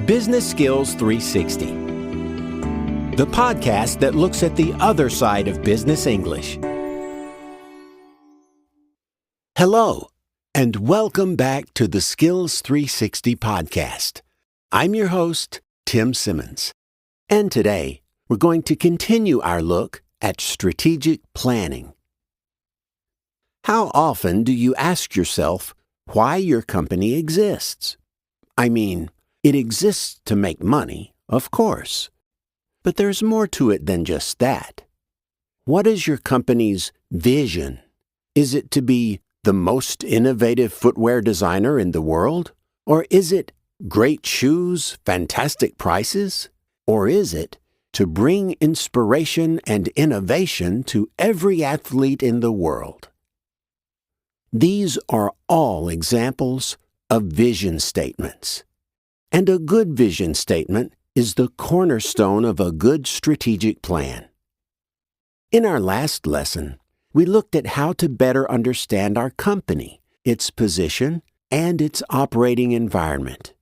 Business Skills 360, the podcast that looks at the other side of business English. Hello, and welcome back to the Skills 360 podcast. I'm your host, Tim Simmons, and today we're going to continue our look at strategic planning. How often do you ask yourself why your company exists? I mean, it exists to make money, of course. But there's more to it than just that. What is your company's vision? Is it to be the most innovative footwear designer in the world? Or is it great shoes, fantastic prices? Or is it to bring inspiration and innovation to every athlete in the world? These are all examples of vision statements. And a good vision statement is the cornerstone of a good strategic plan. In our last lesson, we looked at how to better understand our company, its position, and its operating environment.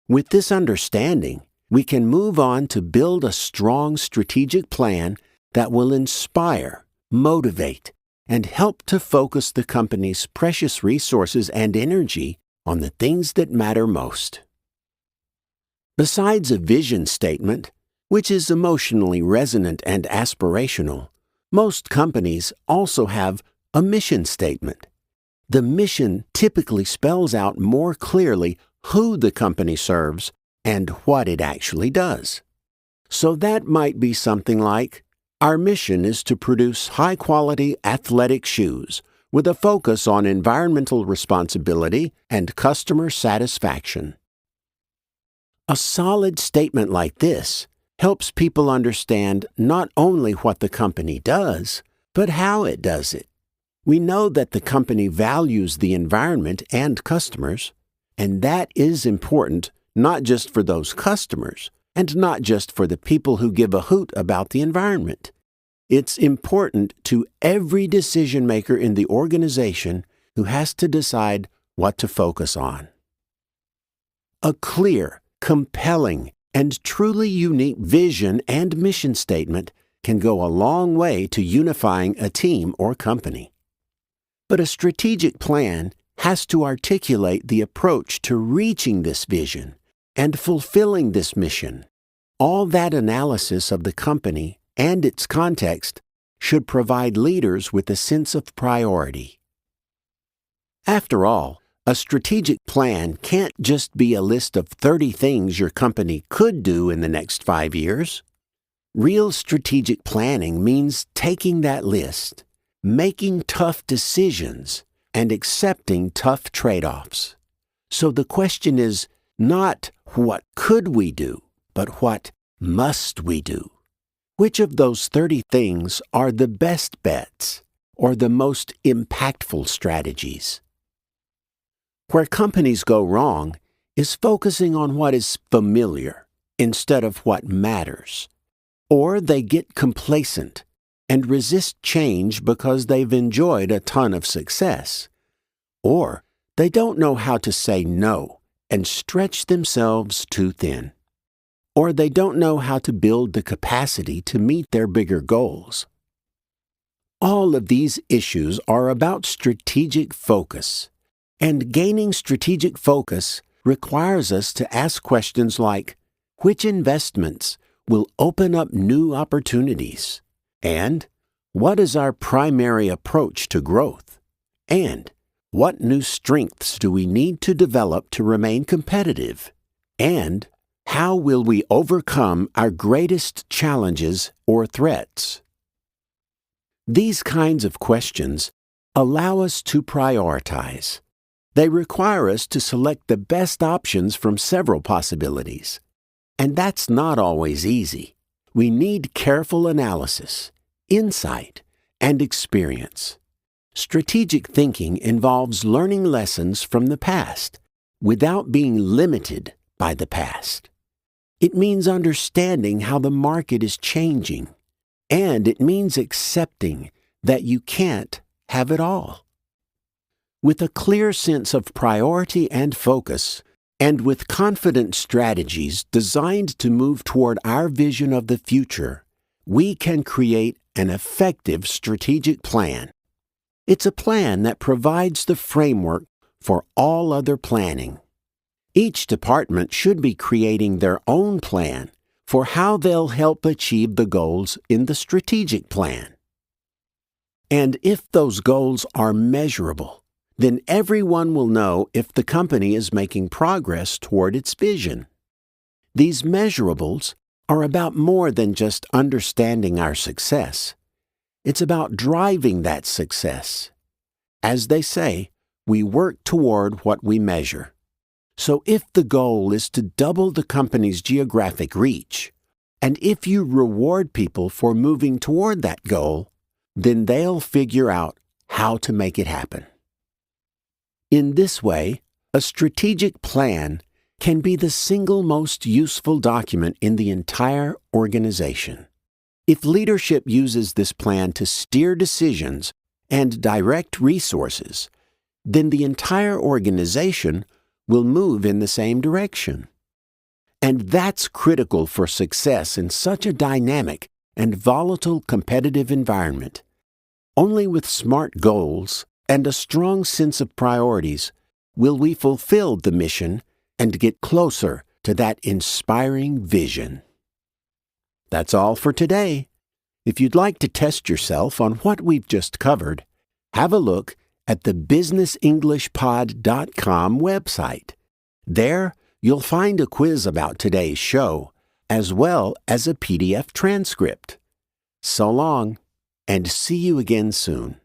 With this understanding, we can move on to build a strong strategic plan that will inspire, motivate, and help to focus the company's precious resources and energy on the things that matter most. Besides a vision statement, which is emotionally resonant and aspirational, most companies also have a mission statement. The mission typically spells out more clearly who the company serves and what it actually does. So that might be something like, our mission is to produce high-quality athletic shoes with a focus on environmental responsibility and customer satisfaction. A solid statement like this helps people understand not only what the company does, but how it does it. We know that the company values the environment and customers, and that is important not just for those customers, and not just for the people who give a hoot about the environment. It's important to every decision maker in the organization who has to decide what to focus on. A clear, compelling, and truly unique vision and mission statement can go a long way to unifying a team or company. But a strategic plan has to articulate the approach to reaching this vision and fulfilling this mission. All that analysis of the company and its context should provide leaders with a sense of priority. After all, a strategic plan can't just be a list of 30 things your company could do in the next 5 years. Real strategic planning means taking that list, making tough decisions, and accepting tough trade-offs. So the question is not what could we do, but what must we do? Which of those 30 things are the best bets or the most impactful strategies? Where companies go wrong is focusing on what is familiar instead of what matters. Or they get complacent and resist change because they've enjoyed a ton of success. Or they don't know how to say no and stretch themselves too thin. Or they don't know how to build the capacity to meet their bigger goals. All of these issues are about strategic focus. And gaining strategic focus requires us to ask questions like, which investments will open up new opportunities? And what is our primary approach to growth? And what new strengths do we need to develop to remain competitive? And how will we overcome our greatest challenges or threats? These kinds of questions allow us to prioritize. They require us to select the best options from several possibilities. And that's not always easy. We need careful analysis, insight, and experience. Strategic thinking involves learning lessons from the past without being limited by the past. It means understanding how the market is changing, and it means accepting that you can't have it all. With a clear sense of priority and focus, And with confident strategies designed to move toward our vision of the future, we can create an effective strategic plan. It's a plan that provides the framework for all other planning. Each department should be creating their own plan for how they'll help achieve the goals in the strategic plan. And if those goals are measurable, then everyone will know if the company is making progress toward its vision. These measurables are about more than just understanding our success. It's about driving that success. As they say, we work toward what we measure. So if the goal is to double the company's geographic reach, and if you reward people for moving toward that goal, then they'll figure out how to make it happen. In this way, a strategic plan can be the single most useful document in the entire organization. If leadership uses this plan to steer decisions and direct resources, then the entire organization will move in the same direction. And that's critical for success in such a dynamic and volatile competitive environment. Only with smart goals and a strong sense of priorities will we fulfill the mission and get closer to that inspiring vision. That's all for today. If you'd like to test yourself on what we've just covered, have a look at the businessenglishpod.com website. There, you'll find a quiz about today's show, as well as a PDF transcript. So long, and see you again soon.